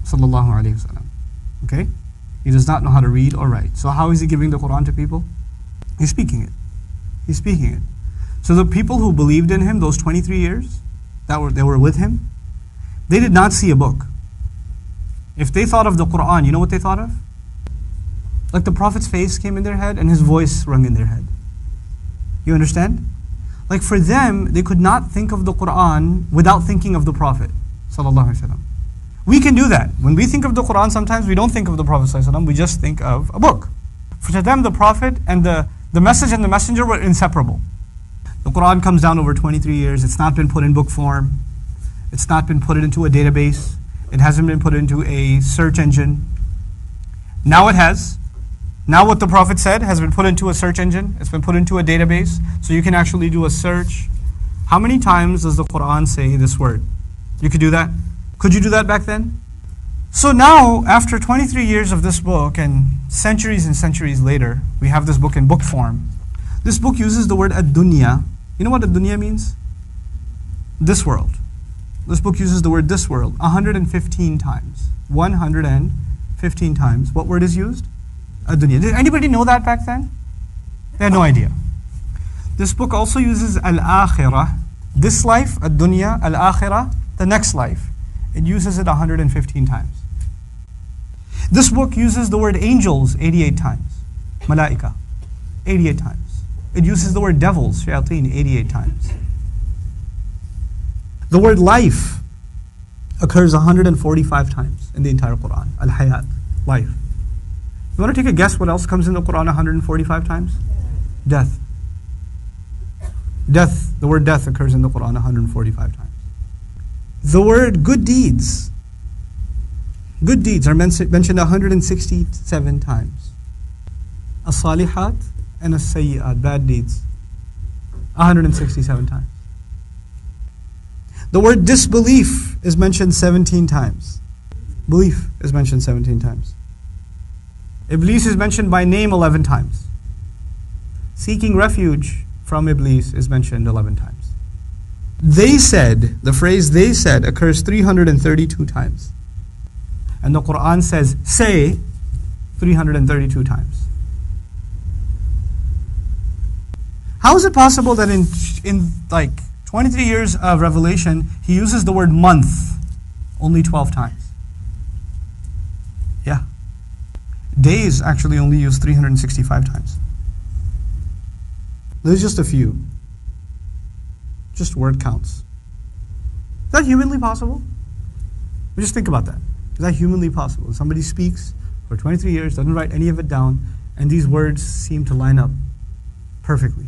sallallahu alaihi wasallam. Okay? He does not know how to read or write. So how is he giving the Quran to people? He's speaking it. He's speaking it. So the people who believed in him those 23 years, they were with him, they did not see a book. If they thought of the Quran, you know what they thought of? Like the Prophet's face came in their head and his voice rung in their head. You understand? Like for them, they could not think of the Quran without thinking of the Prophet sallallahu alaihi wasallam. We can do that. When we think of the Quran, sometimes we don't think of the Prophet sallallahu alaihi wasallam, we just think of a book. For them, the Prophet and the message and the messenger were inseparable. The Quran comes down over 23 years. It's not been put in book form. It's not been put into a database. It hasn't been put into a search engine. Now it has. Now what the Prophet said has been put into a search engine. It's been put into a database. So you can actually do a search. How many times does the Quran say this word? You could do that? Could you do that back then? So now, after 23 years of this book and centuries later, we have this book in book form. This book uses the word ad-dunya. You know what ad-dunya means? This world. This book uses the word this world 115 times. 115 times. What word is used? Ad-dunya. Did anybody know that back then? They had no idea. This book also uses al-akhirah. This life, ad-dunya, al-akhirah, the next life. It uses it 115 times. This book uses the word angels 88 times. Malaika, 88 times. It uses the word devils, shayateen, 88 times. The word life occurs 145 times in the entire Quran. Al-hayat, life. You want to take a guess what else comes in the Quran 145 times? Death. Death, the word death occurs in the Quran 145 times. The word good deeds. Good deeds are mentioned 167 times. As-salihat and as-sayyi'at, bad deeds. 167 times. The word disbelief is mentioned 17 times. Belief is mentioned 17 times. Iblis is mentioned by name 11 times. Seeking refuge from Iblis is mentioned 11 times. They said, the phrase they said occurs 332 times. And the Quran says, say 332 times. How is it possible that in like 23 years of revelation, he uses the word month only 12 times? Yeah. Days actually only used 365 times. There's just a few. Just word counts. Is that humanly possible? Just think about that. Is that humanly possible? Somebody speaks for 23 years, doesn't write any of it down, and these words seem to line up perfectly.